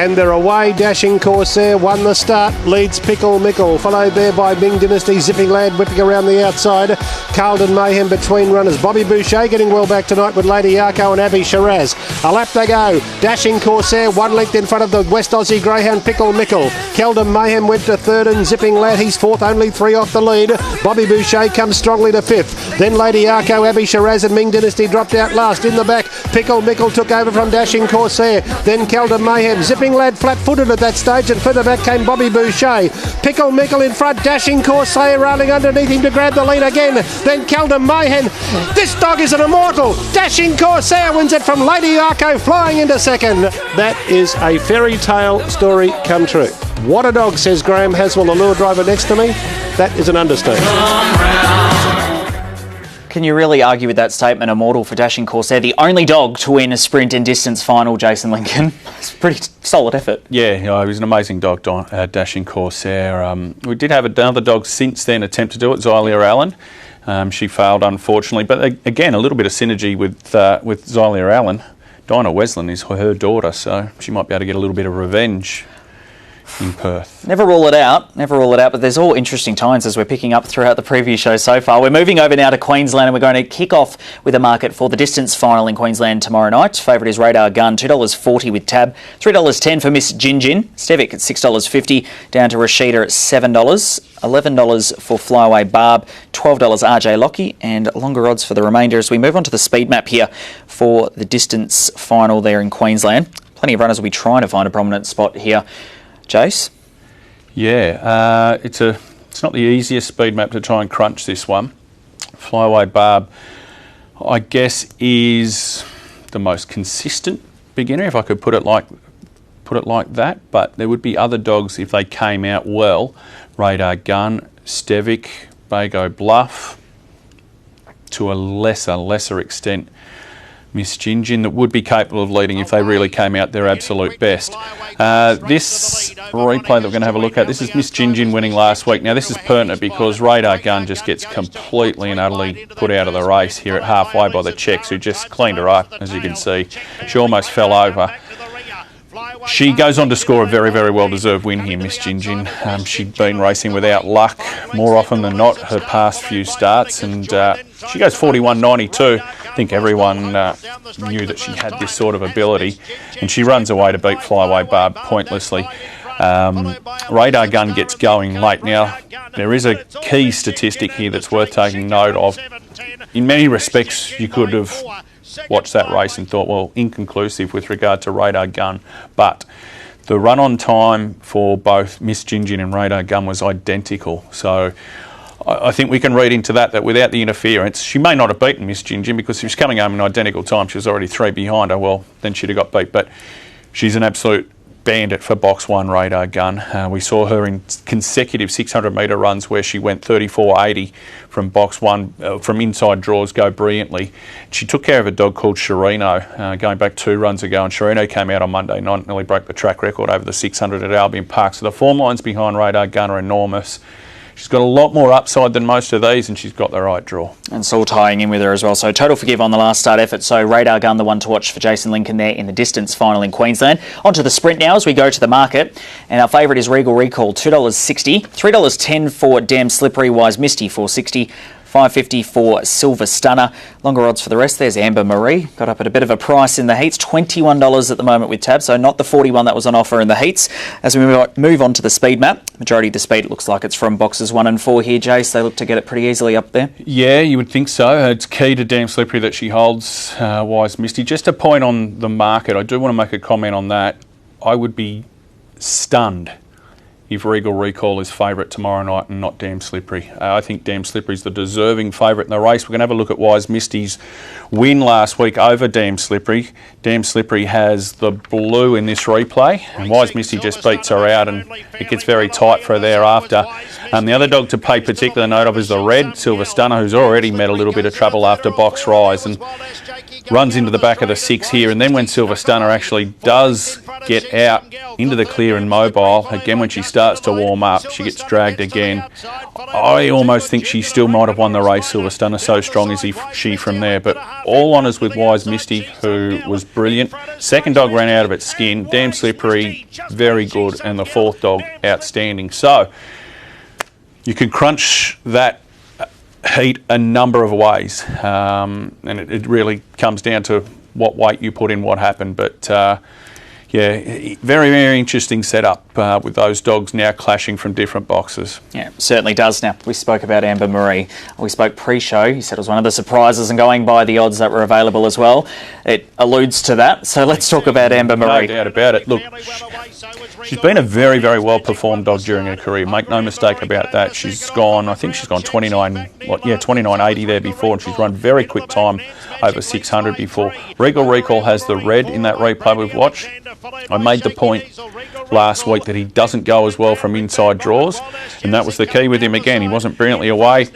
and they're away. Dashing Corsair won the start, leads Pickle Mickle, followed there by Ming Dynasty. Zipping Lad whipping around the outside. Carlton Mayhem between runners. Bobby Boucher getting well back tonight with Lady Arco and Abby Shiraz. A lap to go. Dashing Corsair 1 length in front of the West Aussie Greyhound Pickle Mickle. Keldon Mayhem went to third and Zipping Lad he's fourth, only 3 off the lead. Bobby Boucher comes strongly to fifth. Then Lady Arco, Abby Shiraz and Ming Dynasty dropped out last. In the back, Pickle Mickle took over from Dashing Corsair. Then Keldon Mayhem. Zipping Lad flat-footed at that stage, and further back came Bobby Boucher. Pickle Mickle in front, Dashing Corsair rolling underneath him to grab the lead again. Then Keldon Mayhem. This dog is an immortal. Dashing Corsair wins it from Lady Arco, flying into second. That is a fairy tale story come true. What a dog, says Graham Haswell, the lure driver next to me. That is an understatement. Can you really argue with that statement? Immortal for Dashing Corsair, the only dog to win a sprint and distance final, Jason Lincoln. It's a pretty solid effort. Yeah, he was an amazing dog, Dashing Corsair. We did have another dog since then attempt to do it, Zylia Allen. She failed, unfortunately. But again, a little bit of synergy with Zylia Allen. Dinah Wesleyan is her daughter, so she might be able to get a little bit of revenge in Perth. Never rule it out, but there's all interesting times as we're picking up throughout the preview show so far. We're moving over now to Queensland, and we're going to kick off with a market for the distance final in Queensland tomorrow night. Favourite is Radar Gun, $2.40 with Tab, $3.10 for Miss Gin. Stevic at $6.50, down to Rashida at $7, $11 for Flyaway Barb, $12 RJ Lockie, and longer odds for the remainder as we move on to the speed map here for the distance final there in Queensland. Plenty of runners will be trying to find a prominent spot here. Jace? Yeah, it's not the easiest speed map to try and crunch this one. Flyaway Barb, I guess, is the most consistent beginner, if I could put it like that. But there would be other dogs if they came out well. Radar Gun, Stevic, Bago Bluff, to a lesser extent, Miss Gingin, that would be capable of leading if they really came out their absolute best. This replay that we're going to have a look at, this is Miss Gingin winning last week. Now this is pertinent because Radar Gun just gets completely and utterly put out of the race here at halfway by the Czechs, who just cleaned her up, as you can see. She almost fell over. She goes on to score a very, very well-deserved win here, Miss Gingin. She'd been racing without luck more often than not her past few starts, and she goes 41.92. I think everyone knew that she had this sort of ability, and she runs away to beat Flyaway Barb pointlessly. Radar Gun gets going late. Now, there is a key statistic here that's worth taking note of. In many respects, you could have watched that race and thought, well, inconclusive with regard to Radar Gun, but the run-on time for both Miss Gingin and Radar Gun was identical. So I think we can read into that without the interference, she may not have beaten Miss Gingin, because if she was coming home in identical time, she was already 3 behind her, well, then she'd have got beat. But she's an absolute bandit for box 1, Radar Gun. We saw her in consecutive 600-metre runs where she went 34.80 from box 1, from inside draws, go brilliantly. She took care of a dog called Sharino going back 2 runs ago, and Sharino came out on Monday night and nearly broke the track record over the 600 at Albion Park. So the form lines behind Radar Gun are enormous. She's got a lot more upside than most of these, and she's got the right draw. And it's all tying in with her as well. So total forgive on the last start effort. So Radar Gun, the one to watch for Jason Lincoln there in the distance final in Queensland. On to the sprint now as we go to the market. And our favourite is Regal Recall, $2.60. $3.10 for Damn Slippery, Wise Misty, $4.60. $5.50 for Silver Stunner. Longer odds for the rest. There's Amber Marie. Got up at a bit of a price in the heats. $21 at the moment with Tab, so not the $41 that was on offer in the heats. As we move on to the speed map, majority of the speed looks like it's from boxes 1 and 4 here, Jace. They look to get it pretty easily up there. Yeah, you would think so. It's key to Damn Slippery that she holds Wise Misty. Just a point on the market. I do want to make a comment on that. I would be stunned if Regal Recall is favourite tomorrow night and not Damn Slippery. I think Damn Slippery is the deserving favourite in the race. We're going to have a look at Wise Misty's win last week over Damn Slippery. Damn Slippery has the blue in this replay, and Wise Misty just beats her out, and it gets very tight for her thereafter. The other dog to pay particular note of is the red, Silver Stunner, who's already met a little bit of trouble after box rise and runs into the back of the 6 here. And then when Silver Stunner actually does get out into the clear and mobile, again when she starts starts to warm up, she gets dragged again. I almost think she still might have won the race. Silverstone, so strong is she from there. But all honours with Wise Misty, who was brilliant. Second dog ran out of its skin. Damn Slippery, very good. And the fourth dog, outstanding. So you can crunch that heat a number of ways. And it really comes down to what weight you put in, what happened. But yeah, very, very interesting setup with those dogs now clashing from different boxes. Yeah, certainly does. Now, we spoke about Amber Marie. We spoke pre-show. You said it was one of the surprises, and going by the odds that were available as well, it alludes to that. So let's talk about Amber Marie. No doubt about it. Look, she's been a very, very well-performed dog during her career. Make no mistake about that. She's gone, I think she's gone 29.80 there before, and she's run very quick time over 600 before. Regal Recall has the red in that replay we've watched. I made the point last week that he doesn't go as well from inside draws, and that was the key with him again. He wasn't brilliantly away.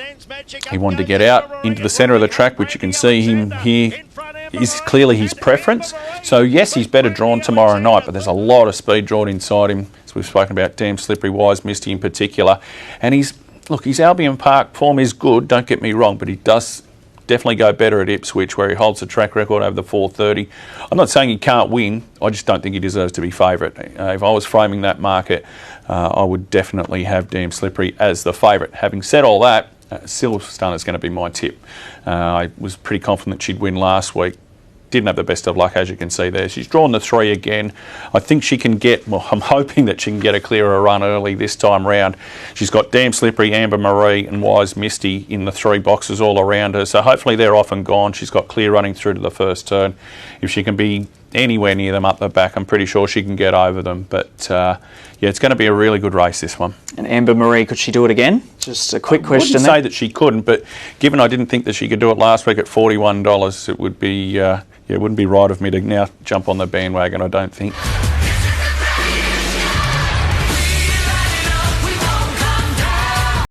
He wanted to get out into the centre of the track, which you can see him here is clearly his preference. So yes, he's better drawn tomorrow night, but there's a lot of speed drawn inside him, as we've spoken about. Damn Slippery, Wise Misty in particular. And his Albion Park form is good, don't get me wrong, but he does definitely go better at Ipswich, where he holds the track record over the 4:30. I'm not saying he can't win, I just don't think he deserves to be favourite. If I was framing that market, I would definitely have Damn Slippery as the favourite. Having said all that, Silverstone is going to be my tip. I was pretty confident she'd win last week. Didn't have the best of luck, as you can see there. She's drawn the 3 again. I think she can get, well, I'm hoping that she can get a clearer run early this time round. She's got Damn Slippery, Amber Marie and Wise Misty in the 3 boxes all around her. So hopefully they're off and gone. She's got clear running through to the first turn. If she can be anywhere near them up the back, I'm pretty sure she can get over them. But yeah, it's going to be a really good race, this one. And Amber Marie, could she do it again? Just a quick question. I wouldn't say that she couldn't, but given I didn't think that she could do it last week at $41, it would be it wouldn't be right of me to now jump on the bandwagon, I don't think.